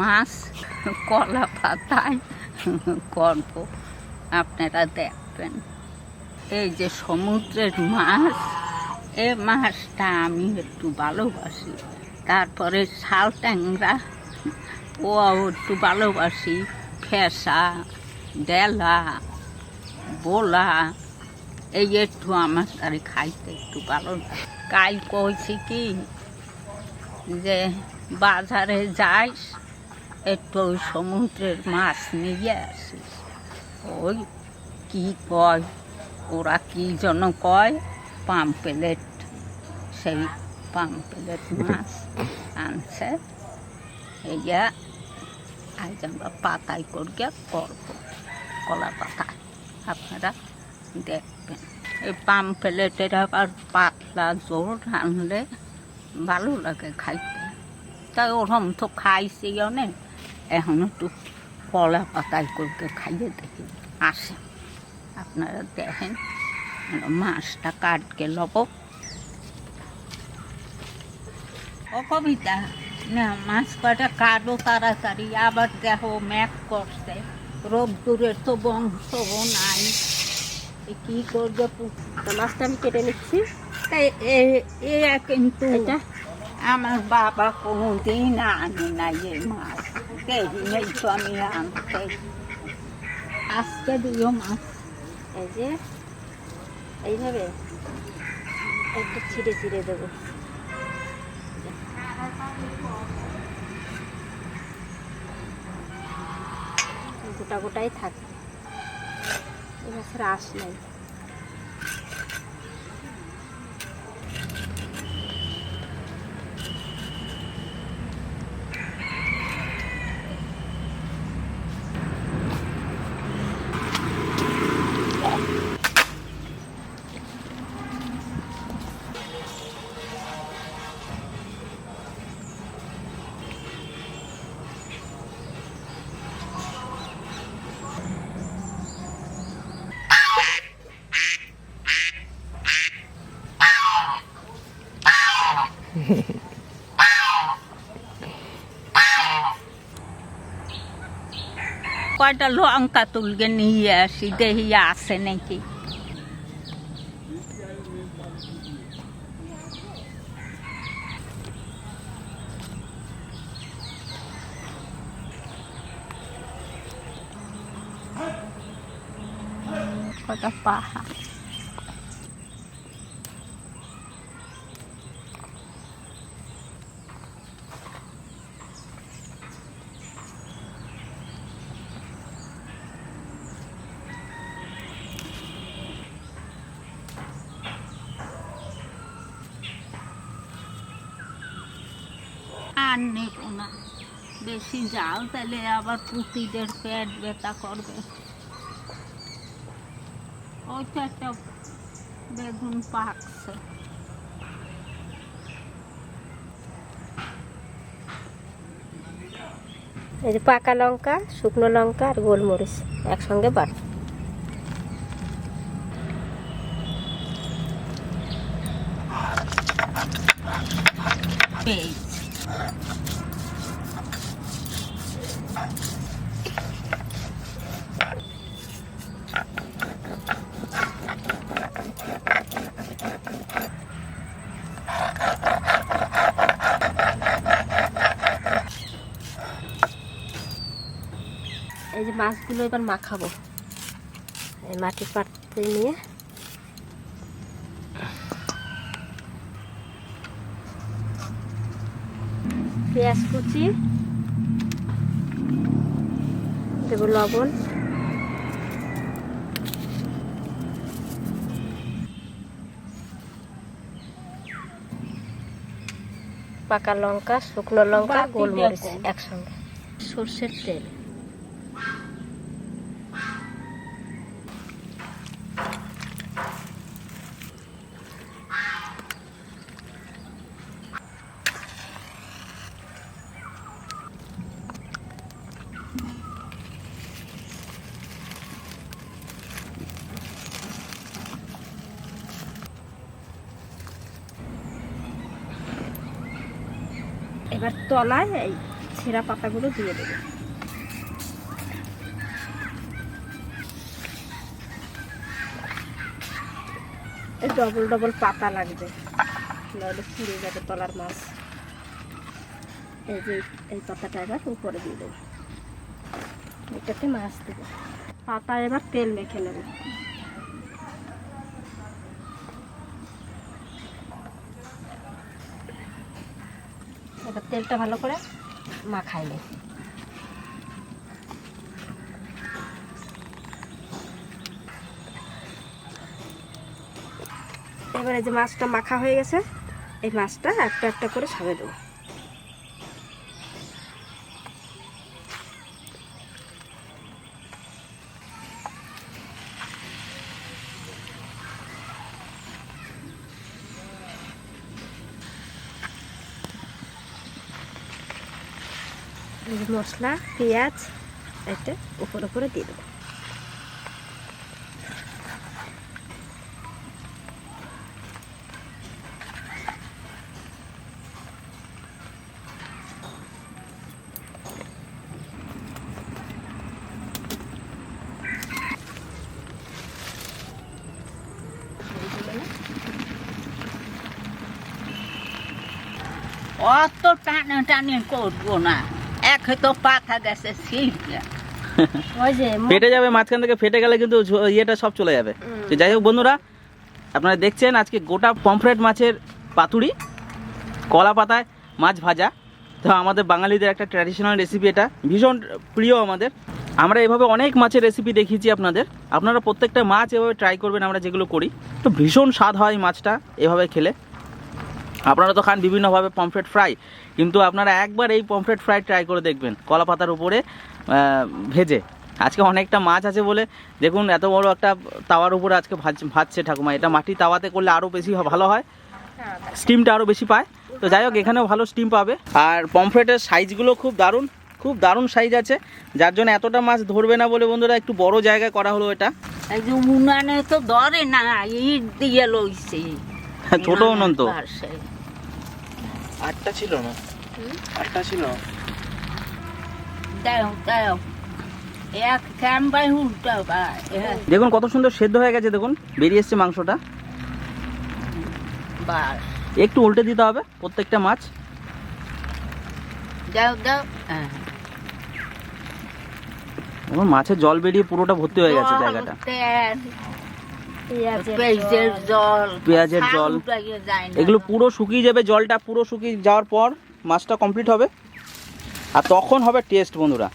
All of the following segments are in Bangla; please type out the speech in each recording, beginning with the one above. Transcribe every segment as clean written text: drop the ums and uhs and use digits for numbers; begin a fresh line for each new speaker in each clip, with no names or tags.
মাছ কলা পাতায় করব, আপনারা দেখবেন। এই যে সমুদ্রের মাছ, এই মাছটা আমি একটু ভালোবাসি। তারপরে শাল ট্যাংরা ও একটু ভালোবাসি। ফেসা, ডেলা, বোলা, এই একটু আমার তারে খাইতে একটু ভালো লাগে। কাল কইছি কি যে বাজারে যাইস, একটু ওই সমুদ্রের মাছ নিয়ে আসিস। ওই কি কয়, ওরা কি যেন কয়, পাম্পলেট, সেই পাম্পলেট মাছ আনছে। এইয়া আজ আমরা পাতায় করিয়া করবো, কলা পাতায়, আপনারা দেখবেন। এই পাম্পলেটের আবার পাতলা জোর আনলে ভালো লাগে খাইতে। তাই ওরম তো খাইছি অনেক, এখন একটু কলা পাতায় করে খাইয়ে দেখি আসে। আপনারা দেখেন, মাছটা কাটকে লব। ও কবিতা, না মাছ কয়টা কাটো তাড়াতাড়ি, আবার দেখো ম্যাক করছে, রোদ্দুরের তো বংশ নাই, কি করবে।
মাছটা আমি কেটে নিচ্ছি।
কিন্তু আমার বাবা কোনোদিন আনি নাই এই মাছ, দেখি নেই তো আমি আনতে। আজকে দিও মাছ।
এই যে এইভাবে একটু ছিঁড়ে ছিঁড়ে দেবো। গোটা গোটাই থাকে, এই মাছের আঁশ নাই।
কয়টা লঙ্কা তুলকে নিয়ে আসি, দেখি আছে নাকি। কয়টা পাহা, আর নেব না বেশি যাও, তাহলে আবার পুঁতিদের পেট ব্যথা করবে। ওইটা একটা বেগুন পাকছে।
এই যে পাকা লঙ্কা, শুকনো লঙ্কা আর গোলমরিচ একসঙ্গে বাট। এই যে মাছগুলো এবার মাখাবো, এই মাটির পাত্রে নিয়ে পেঁয়াজ কুচি দেবো, লবণ, পাকা লঙ্কা, শুকনো লঙ্কা, গোলমরিচ একসঙ্গে, সর্ষের তেল, এবার তলায় এই ছেঁড়া পাতাগুলো দিয়ে দেবো। ডবল ডবল পাতা লাগবে, নাহলে পুড়ে যাবে তলার মাছ। এই যে এই পাতাটা এবার উপরে দিয়ে দেবো, এটাতে মাছ দেবো। পাতা এবার তেল মেখে নেব। এবার তেলটা ভালো করে মাখাই নেব। এবারে যে মাছটা মাখা হয়ে গেছে, এই মাছটা একটা একটা করে সাজিয়ে দেবো। মশলা পেঁয়াজ এটা উপরে উপরে দিয়ে দেবো।
অত টানে টানে করবো না, একে তো পাতা গেছে ছিঁড়ে।
ওই যে
ফেটে যাবে, মাঝখান থেকে ফেটে গেলে কিন্তু ইয়েটা সব চলে যাবে। তো যাই হোক বন্ধুরা, আপনারা দেখছেন আজকে গোটা পমফ্রেট মাছের পাতুরি, কলা পাতায় মাছ ভাজা। তো আমাদের বাঙালিদের একটা ট্র্যাডিশনাল রেসিপি, এটা ভীষণ প্রিয় আমাদের। আমরা এভাবে অনেক মাছের রেসিপি দেখিয়েছি আপনাদের, আপনারা প্রত্যেকটা মাছ এভাবে ট্রাই করবেন। আমরা যেগুলো করি তো ভীষণ স্বাদ হয় মাছটা এভাবে খেলে। আপনারা তো খান বিভিন্নভাবে পমফ্রেট ফ্রাই, কিন্তু আপনারা একবার এই পমফ্রেট ফ্রাই ট্রাই করে দেখবেন কলা পাতার উপরে ভেজে। আজকে অনেকটা মাছ আছে বলে দেখুন এত বড় একটা তাওয়ার উপরে আজকে ভাজছে ঠাকুমা। এটা মাটির তাওয়াতে করলে আরও বেশি ভালো হয়, স্টিমটা আরও বেশি পায়। তো যাই হোক, এখানেও ভালো স্টিম পাবে। আর পমফ্রেটের সাইজগুলো খুব দারুণ, খুব দারুণ সাইজ আছে, যার জন্য এতটা মাছ ধরবে না বলে বন্ধুরা একটু বড় জায়গায় করা হলো এটা।
এই যে উনানে তো ধরে না, ইট দিয়ে লইছে।
ছোট উনুন তো।
পাশে।
আটটা ছিল না, আটটা ছিল।
দাও দাও, এক ক্যাম্পাই উল্টা ভাই।
দেখুন কত সুন্দর সেদ্ধ হয়ে গেছে, দেখুন বেরিয়ে এসছে মাংসটা।
বাস
একটু উল্টে দিতে হবে প্রত্যেকটা মাছ।
দাও দাও। হ্যাঁ,
এখন মাছের জল বেরিয়ে পুরোটা ভর্তি হয়ে গেছে জায়গাটা।
তেল,
পেঁয়াজের
পেঁয়াজের জল,
পেঁয়াজের জল,
উঠাইয়ে যায় না।
এগুলো পুরো শুকিয়ে যাবে। জলটা পুরো শুকিয়ে যাওয়ার পর মাছটা কমপ্লিট হবে, আর তখন হবে টেস্ট বন্ধুরা।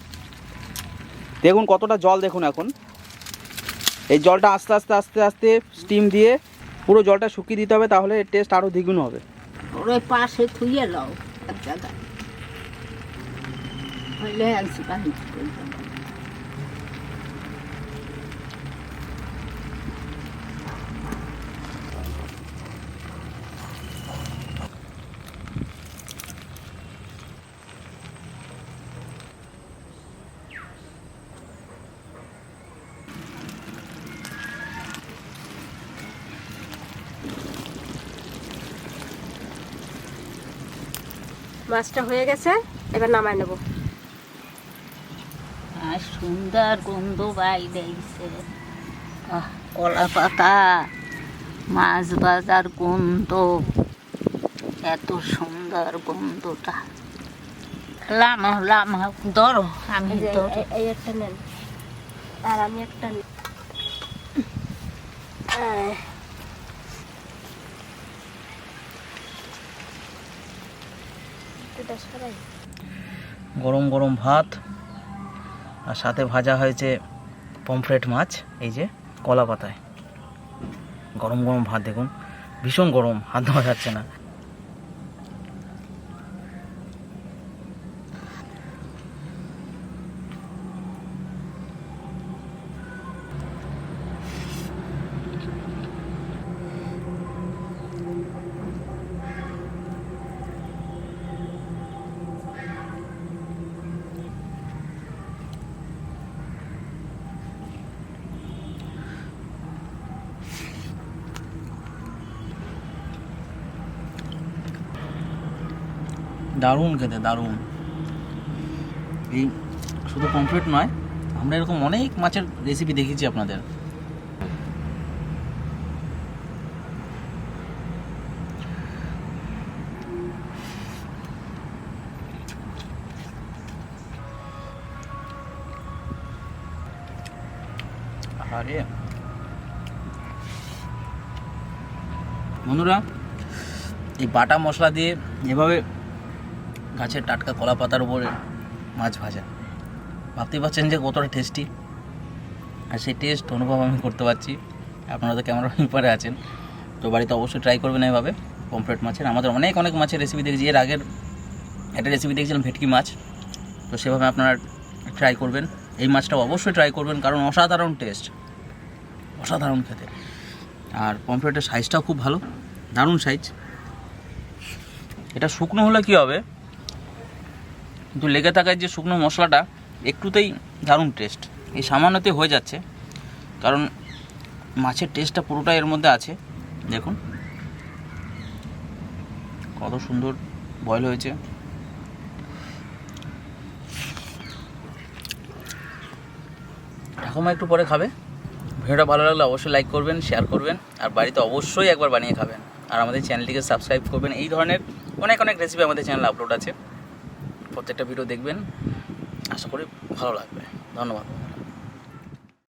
দেখুন কতটা জল, দেখুন এখন এই জলটা আস্তে আস্তে আস্তে আস্তে স্টিম দিয়ে পুরো জলটা শুকিয়ে দিতে হবে, তাহলে এর টেস্ট আরও দ্বিগুণ হবে।
ওই পাশে থুয়ে লও এক জায়গায়, হইলে আনছি পানি করে দাও।
মাছটা হয়ে গেছে, এবার নামাই নেব।
আর সুন্দর গন্ধ বাইরেছে। কলা পাতা, মাছ ভাজার গন্ধ, এত সুন্দর গন্ধটা। লামা লামা ধরো, আমি
এই যে
ধরো।
এই একটা নেন, আর আমি একটা নিই। এটা সরাই।
গরম গরম ভাত, আর সাথে ভাজা হয়েছে পমফ্রেট মাছ, এই যে কলা পাতায়। গরম গরম ভাত, দেখুন ভীষণ গরম, হাত ধোয়া যাচ্ছে না। দারুণ খেতে, দারুণ। এই শুধু পমফ্রেট নয়, আমরা এরকম অনেক মাছের রেসিপি দেখিয়েছি আপনাদের। আরে বন্ধুরা, এই বাটা মশলা দিয়ে এভাবে গাছের টাটকা কলা পাতার উপরে মাছ ভাজা, ভাবতেই পারছেন যে কতটা টেস্টি। আর সেই টেস্ট অনুভব আমি করতে পারছি, আপনারা তো ক্যামেরার ব্যাপারে আছেন, তো বাড়িতে অবশ্যই ট্রাই করবেন এইভাবে পমফ্রেট মাছের। আমাদের অনেক অনেক মাছের রেসিপি দেখেছি, এর আগের একটা রেসিপি দেখছিলাম ভেটকি মাছ, তো সেভাবে আপনারা ট্রাই করবেন। এই মাছটাও অবশ্যই ট্রাই করবেন, কারণ অসাধারণ টেস্ট, অসাধারণ খেতে। আর পমফ্রেটের সাইজটাও খুব ভালো, দারুণ সাইজ। এটা শুকনো হলে কী হবে, কিন্তু লেগে থাকার যে শুকনো মশলাটা একটুতেই দারুণ টেস্ট। এই সামান্যতেই হয়ে যাচ্ছে, কারণ মাছের টেস্টটা পুরোটাই এর মধ্যে আছে। দেখুন কত সুন্দর বয়েল হয়েছে। ঠাকুমা একটু পরে খাবে। ভিডিওটা ভালো লাগলে অবশ্যই লাইক করবেন, শেয়ার করবেন, আর বাড়িতে অবশ্যই একবার বানিয়ে খাবেন। আর আমাদের চ্যানেলটিকে সাবস্ক্রাইব করবেন। এই ধরনের অনেক অনেক রেসিপি আমাদের চ্যানেলে আপলোড আছে, প্রত্যেকটা ভিডিও দেখবেন, আশা করি ভালো লাগবে। ধন্যবাদ।